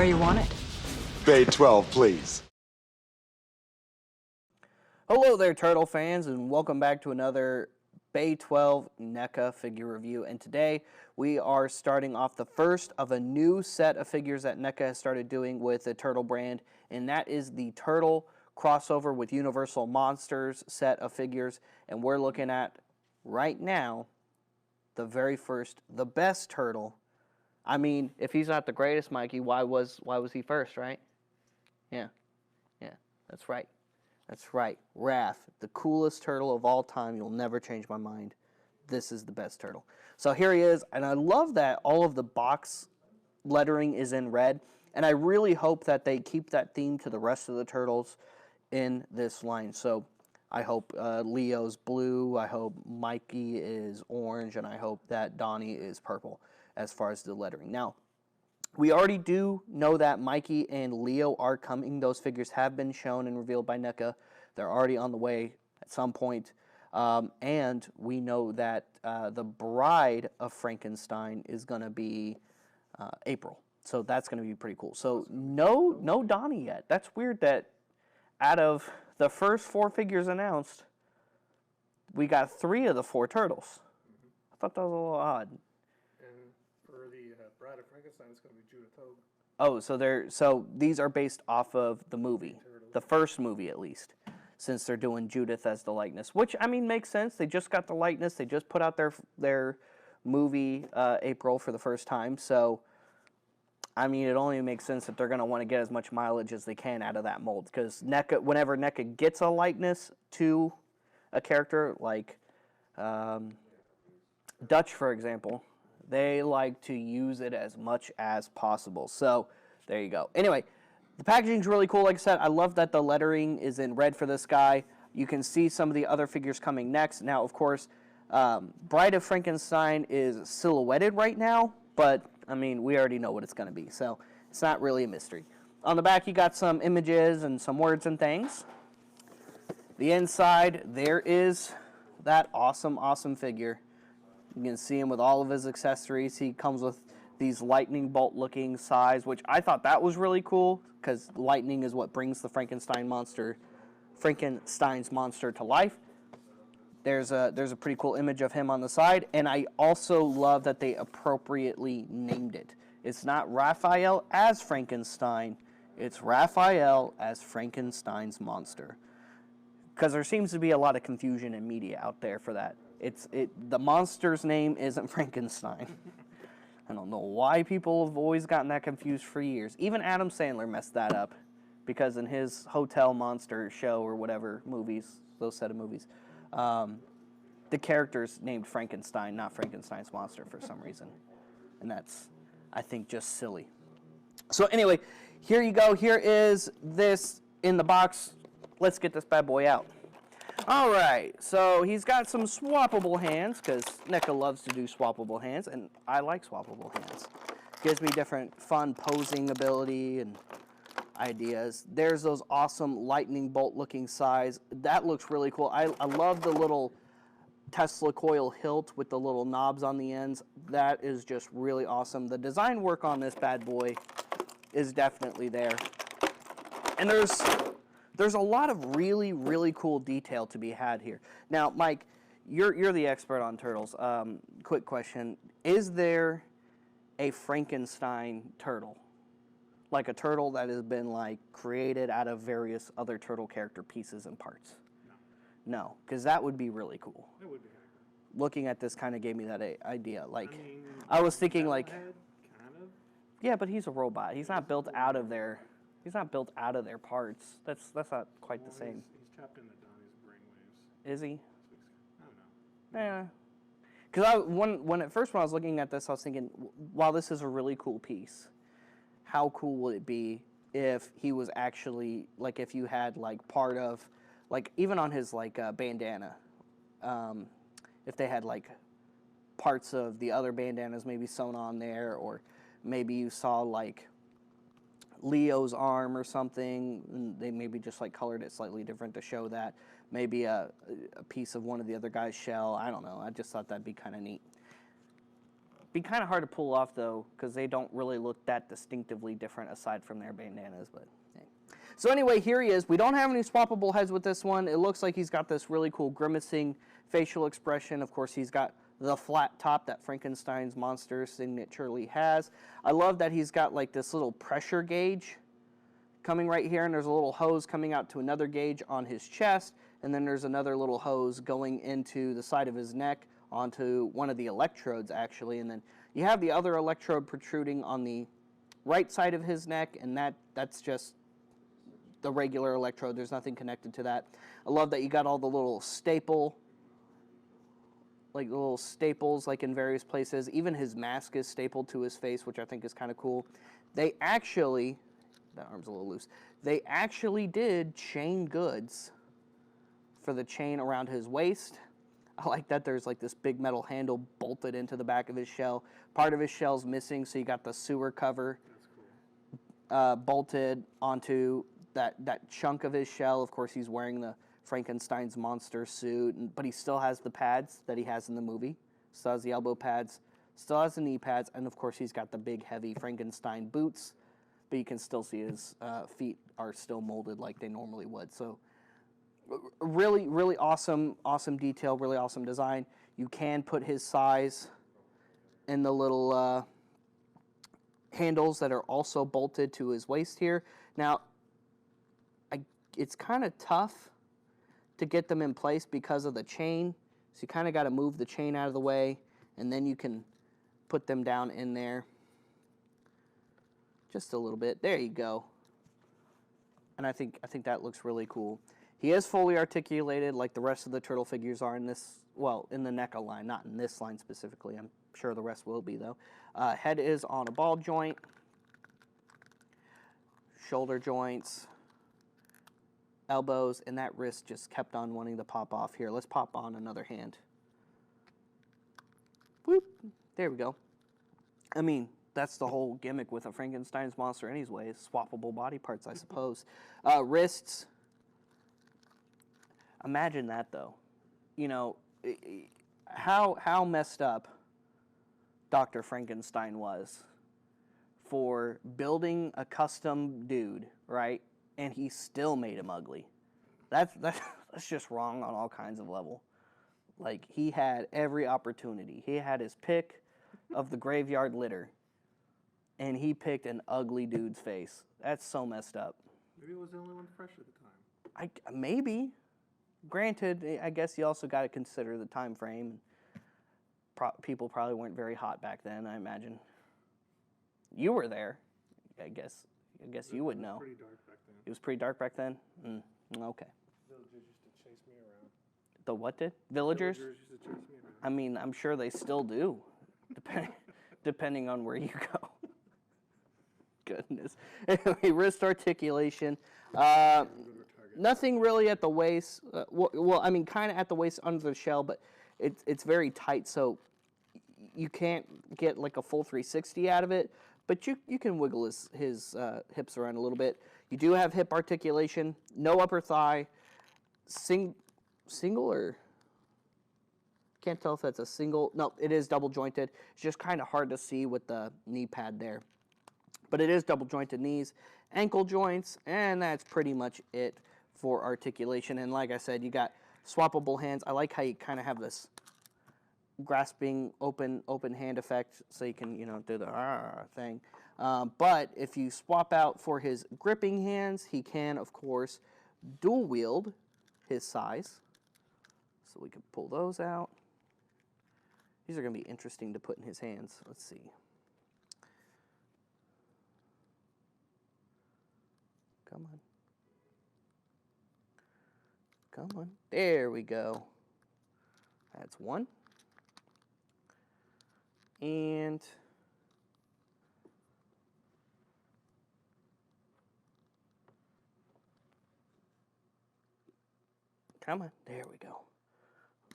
where you want it. Bay 12, please. Hello there, Turtle fans, and welcome back to another Bay 12 NECA figure review. And today we are starting off the first of a new set of figures that NECA has started doing with the Turtle brand, and that is the Turtle crossover with Universal Monsters set of figures. And we're looking at, right now, the very first, the best Turtle. I mean, if he's not the greatest, Mikey, why was he first, right? Yeah, that's right. That's right. Raph, the coolest turtle of all time. You'll never change my mind. This is the best turtle. So here he is, and I love that all of the box lettering is in red, and I really hope that they keep that theme to the rest of the turtles in this line. So I hope Leo's blue, I hope Mikey is orange, and I hope that Donnie is purple as far as the lettering. Now, we already do know that Mikey and Leo are coming. Those figures have been shown and revealed by NECA. They're already on the way at some point. And we know that the bride of Frankenstein is going to be April. So that's going to be pretty cool. So no Donnie yet. That's weird that out of the first 4 figures announced, we got 3 of the 4 turtles. I thought that was a little odd. For the Bride of Frankenstein, it's going to be Judith Hogue. Oh, so these are based off of the movie, the first movie at least, since they're doing Judith as the likeness, which I mean makes sense. They just got the likeness. They just put out their movie April for the first time, so I mean it only makes sense that they're going to want to get as much mileage as they can out of that mold, because NECA, whenever NECA gets a likeness to a character like Dutch, for example, they like to use it as much as possible. So there you go. Anyway, the packaging's really cool. Like I said, I love that the lettering is in red for this guy. You can see some of the other figures coming next. Now, of course, Bride of Frankenstein is silhouetted right now, but I mean, we already know what it's going to be. So it's not really a mystery. On the back, you got some images and some words and things. The inside, there is that awesome figure. You can see him with all of his accessories. He comes with these lightning bolt looking size, which I thought that was really cool, because lightning is what brings the Frankenstein's monster to life. There's a pretty cool image of him on the side, and I also love that they appropriately named it. It's not Raphael as Frankenstein, it's Raphael as Frankenstein's monster. Because there seems to be a lot of confusion in media out there for that. The monster's name isn't Frankenstein. I don't know why people have always gotten that confused for years. Even Adam Sandler messed that up, because in his Hotel Monster show or whatever movies, those set of movies, the character's named Frankenstein, not Frankenstein's monster for some reason. And that's, I think, just silly. So anyway, here you go. Here is this in the box. Let's get this bad boy out. All right, so he's got some swappable hands, because NECA loves to do swappable hands, and I like swappable hands. Gives me different fun posing ability and ideas. There's those awesome lightning bolt looking size. That looks really cool. I love the little Tesla coil hilt with the little knobs on the ends. That is just really awesome. The design work on this bad boy is definitely there. And there's a lot of really cool detail to be had here. Now, Mike, you're the expert on turtles. Quick question. Is there a Frankenstein turtle? Like a turtle that has been created out of various other turtle character pieces and parts? No, because that would be really cool. It would be. Looking at this kind of gave me that idea. I was thinking kind of. Yeah, but he's a robot. He's not built out of their... He's not built out of their parts. That's not quite the same. He's trapped into Donnie's brainwaves. Is he? I don't know. Yeah. Because when I was looking at this, I was thinking, wow, this is a really cool piece. How cool would it be if he was actually, if you had, part of, even on his, bandana, if they had, parts of the other bandanas maybe sewn on there, or maybe you saw, Leo's arm or something, and they maybe just colored it slightly different to show that. Maybe a piece of one of the other guy's shell. I don't know. I just thought that'd be kind of neat. Be kind of hard to pull off, though, because they don't really look that distinctively different aside from their bandanas, but hey. So anyway, here he is. We don't have any swappable heads with this one. It looks like he's got this really cool grimacing facial expression. Of course, he's got the flat top that Frankenstein's monster signaturely has. I love that he's got like this little pressure gauge coming right here, and there's a little hose coming out to another gauge on his chest, and then there's another little hose going into the side of his neck onto one of the electrodes, actually, and then you have the other electrode protruding on the right side of his neck, and that's just the regular electrode. There's nothing connected to that. I love that you got all the little staples like in various places. Even his mask is stapled to his face, which I think is kind of cool. They actually, that arm's a little loose, they actually did chain goods for the chain around his waist. I like that there's like this big metal handle bolted into the back of his shell. Part of his shell's missing, so you got the sewer cover bolted onto that chunk of his shell. Of course, he's wearing the Frankenstein's monster suit, but he still has the pads that he has in the movie. Still has the elbow pads, still has the knee pads, and of course he's got the big heavy Frankenstein boots, but you can still see his feet are still molded like they normally would. So really, really awesome detail, really awesome design. You can put his size in the little handles that are also bolted to his waist here. Now, it's kind of tough to get them in place because of the chain. So you kind of got to move the chain out of the way, and then you can put them down in there just a little bit. There you go. And I think that looks really cool. He is fully articulated like the rest of the turtle figures are in this, well, in the Neca line, not in this line specifically. I'm sure the rest will be, though. Head is on a ball joint. Shoulder joints. Elbows, and that wrist just kept on wanting to pop off here. Let's pop on another hand. Whoop. There we go. I mean, that's the whole gimmick with a Frankenstein's monster anyway, swappable body parts, I suppose. Wrists. Imagine that, though. You know, how messed up Dr. Frankenstein was for building a custom dude, right? And he still made him ugly. That's just wrong on all kinds of level. Like, he had every opportunity. He had his pick of the graveyard litter, and he picked an ugly dude's face. That's so messed up. Maybe it was the only one fresh at the time. Maybe. Granted, I guess you also got to consider the time frame. People probably weren't very hot back then, I imagine. You were there, I guess you would know. It was pretty dark back then. It was pretty dark back then? Okay. Villagers used to chase me around. The what did? Villagers? Villagers used to chase me around. I mean, I'm sure they still do, depending on where you go. Goodness. Anyway, wrist articulation. Nothing really at the waist. Well, I mean, kind of at the waist under the shell, but it's very tight, so you can't get like a full 360 out of it. But you can wiggle his hips around a little bit. You do have hip articulation, no upper thigh, single or can't tell if that's a single. No, it is double jointed. It's just kind of hard to see with the knee pad there. But it is double jointed knees, ankle joints, and that's pretty much it for articulation. And like I said, you got swappable hands. I like how you kind of have this grasping open hand effect, so you can do the thing. But if you swap out for his gripping hands, he can of course dual wield his size. So we can pull those out. These are going to be interesting to put in his hands. Let's see. Come on. Come on. There we go. That's one. And come on. There we go.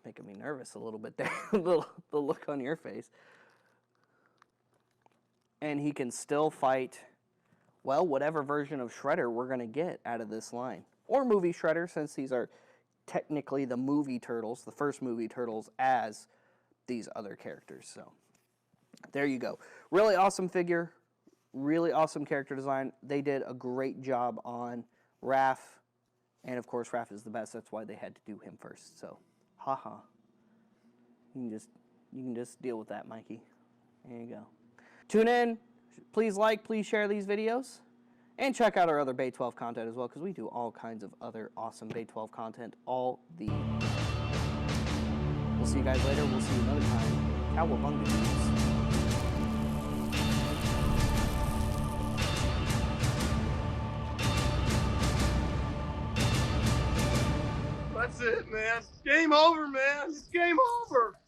Making me nervous a little bit there. the look on your face. And he can still fight, well, whatever version of Shredder we're going to get out of this line. Or movie Shredder, since these are technically the movie Turtles, the first movie Turtles, as these other characters. So there you go. Really awesome figure. Really awesome character design. They did a great job on Raph. And of course, Raph is the best. That's why they had to do him first. So, haha. You can just deal with that, Mikey. There you go. Tune in. Please like, please share these videos. And check out our other Bay 12 content as well, because we do all kinds of other awesome Bay 12 content all the time. We'll see you guys later. We'll see you another time. Cowabunga. That's it, man. Game over, man. It's game over.